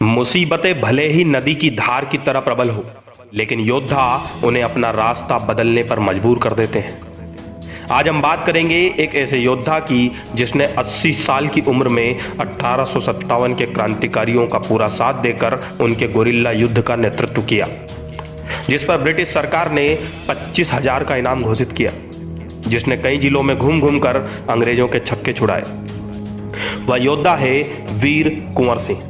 मुसीबतें भले ही नदी की धार की तरह प्रबल हो, लेकिन योद्धा उन्हें अपना रास्ता बदलने पर मजबूर कर देते हैं। आज हम बात करेंगे एक ऐसे योद्धा की जिसने 80 साल की उम्र में 1857 के क्रांतिकारियों का पूरा साथ देकर उनके गोरिल्ला युद्ध का नेतृत्व किया, जिस पर ब्रिटिश सरकार ने 25,000 का इनाम घोषित किया, जिसने कई जिलों में घूम घूम कर अंग्रेजों के छक्के छुड़ाए। वह योद्धा है वीर कुंवर सिंह।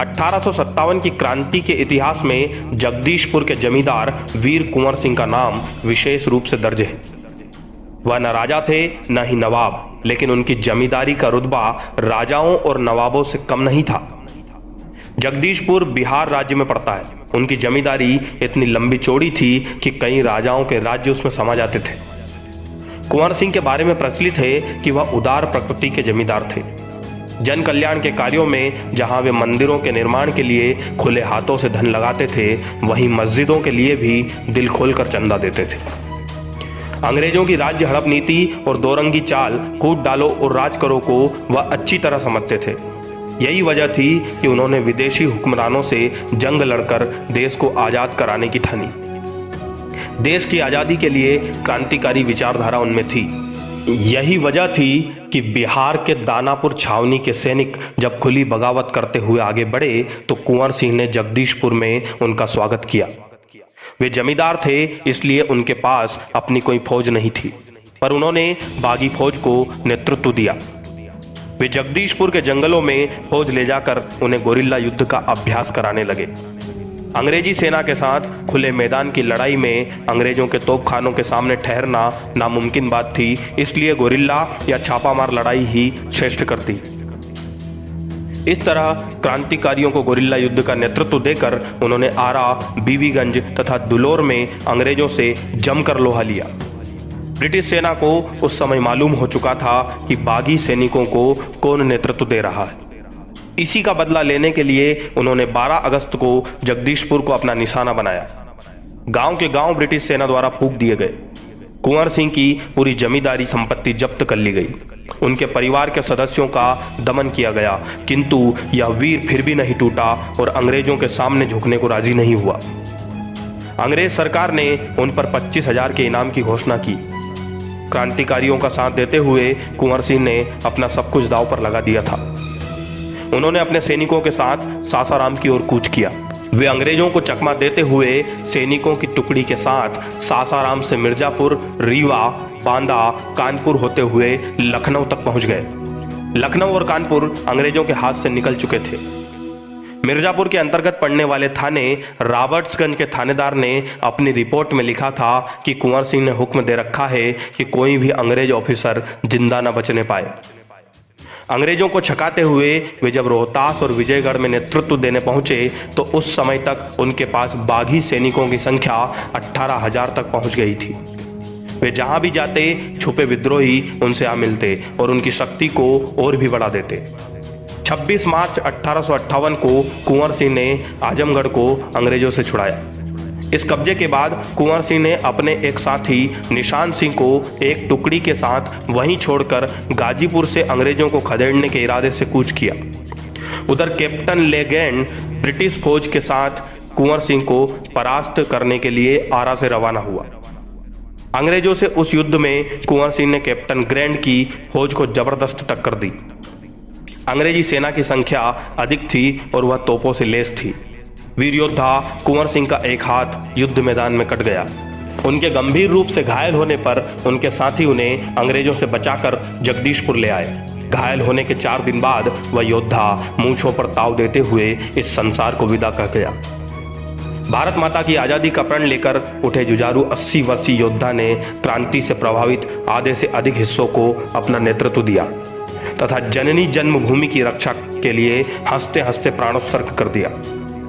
1857 की क्रांति के इतिहास में जगदीशपुर के जमींदार वीर कुंवर सिंह का नाम विशेष रूप से दर्ज है। वह न राजा थे न ही नवाब, लेकिन उनकी जमींदारी का रुतबा राजाओं और नवाबों से कम नहीं था। जगदीशपुर बिहार राज्य में पड़ता है। उनकी जमींदारी इतनी लंबी चौड़ी थी कि कई राजाओं के राज्य उसमें समा जाते थे। कुंवर सिंह के बारे में प्रचलित है कि वह उदार प्रकृति के जमींदार थे। जन कल्याण के कार्यों में जहां वे मंदिरों के निर्माण के लिए खुले हाथों से धन लगाते थे, वहीं मस्जिदों के लिए भी दिल खोलकर चंदा देते थे। अंग्रेजों की राज्य हड़प नीति और दोरंगी चाल, कूट डालो और राज करो को वह अच्छी तरह समझते थे। यही वजह थी कि उन्होंने विदेशी हुक्मरानों से जंग लड़कर देश को आजाद कराने की ठानी। देश की आजादी के लिए क्रांतिकारी विचारधारा उनमें थी। यही वजह थी कि बिहार के दानापुर छावनी के सैनिक जब खुली बगावत करते हुए आगे बढ़े तो कुंवर सिंह ने जगदीशपुर में उनका स्वागत किया। वे जमींदार थे, इसलिए उनके पास अपनी कोई फौज नहीं थी, पर उन्होंने बागी फौज को नेतृत्व दिया। वे जगदीशपुर के जंगलों में फौज ले जाकर उन्हें गोरिल्ला युद्ध का अभ्यास कराने लगे। अंग्रेजी सेना के साथ खुले मैदान की लड़ाई में अंग्रेजों के तोपखानों के सामने ठहरना नामुमकिन बात थी, इसलिए गोरिल्ला या छापामार लड़ाई ही श्रेष्ठ करती। इस तरह क्रांतिकारियों को गोरिल्ला युद्ध का नेतृत्व देकर उन्होंने आरा, बीबीगंज तथा दुलोर में अंग्रेजों से जमकर लोहा लिया। ब्रिटिश सेना को उस समय मालूम हो चुका था कि बागी सैनिकों को कौन नेतृत्व दे रहा है। इसी का बदला लेने के लिए उन्होंने 12 अगस्त को जगदीशपुर को अपना निशाना बनाया। गांव के गांव ब्रिटिश सेना द्वारा फूंक दिए गए। कुंवर सिंह की पूरी जमींदारी संपत्ति जब्त कर ली गई। उनके परिवार के सदस्यों का दमन किया गया, किंतु यह वीर फिर भी नहीं टूटा और अंग्रेजों के सामने झुकने को राजी नहीं हुआ। अंग्रेज सरकार ने उन पर 25,000 के इनाम की घोषणा की। क्रांतिकारियों का साथ देते हुए कुंवर सिंह ने अपना सब कुछ दांव पर लगा दिया था। उन्होंने अपने सैनिकों के साथ सासाराम की ओर कूच किया। वे अंग्रेजों को चकमा देते हुए सैनिकों की टुकड़ी के साथ सासाराम से मिर्जापुर, रीवा, बांदा, कानपुर होते हुए लखनऊ तक पहुंच गए। लखनऊ और कानपुर अंग्रेजों के हाथ से निकल चुके थे। मिर्जापुर के अंतर्गत पड़ने वाले थाने रॉबर्ट्सगंज के थानेदार ने अपनी रिपोर्ट में लिखा था कि कुंवर सिंह ने हुक्म दे रखा है कि कोई भी अंग्रेज ऑफिसर जिंदा न बचने पाए। अंग्रेजों को छकाते हुए वे जब रोहतास और विजयगढ़ में नेतृत्व देने पहुंचे तो उस समय तक उनके पास बागी सैनिकों की संख्या 18,000 तक पहुंच गई थी। वे जहां भी जाते छुपे विद्रोही उनसे आ मिलते और उनकी शक्ति को और भी बढ़ा देते। 26 मार्च 1858 को कुंवर सिंह ने आजमगढ़ को अंग्रेजों से छुड़ाया। इस कब्जे के बाद कुंवर सिंह ने अपने एक साथी निशान सिंह को एक टुकड़ी के साथ वहीं छोड़कर गाजीपुर से अंग्रेजों को खदेड़ने के इरादे से कूच किया। उधर कैप्टन लेगैंड ब्रिटिश फौज के साथ कुंवर सिंह को परास्त करने के लिए आरा से रवाना हुआ। अंग्रेजों से उस युद्ध में कुंवर सिंह ने कैप्टन ग्रैंड की फौज को जबरदस्त टक्कर दी। अंग्रेजी सेना की संख्या अधिक थी और वह तोपों से लैस थी। वीर योद्धा कुंवर सिंह का एक हाथ युद्ध मैदान में कट गया। उनके गंभीर रूप से घायल होने पर उनके साथी उन्हें अंग्रेजों से बचाकर जगदीशपुर ले आए। घायल होने के 4 दिन बाद वह योद्धा मूंछों पर ताव देते हुए इस संसार को विदा कर गया। भारत माता की आजादी का प्रण लेकर उठे जुझारू 80 वर्षीय योद्धा ने क्रांति से प्रभावित आधे से अधिक हिस्सों को अपना नेतृत्व दिया तथा जननी जन्मभूमि की रक्षा के लिए हंसते हंसते प्राणोत्सर्ग कर दिया,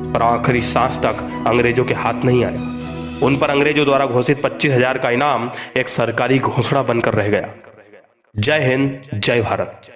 पर आखिरी सांस तक अंग्रेजों के हाथ नहीं आए। उन पर अंग्रेजों द्वारा घोषित 25,000 का इनाम एक सरकारी घोषणा बनकर रह गया। जय हिंद, जय भारत।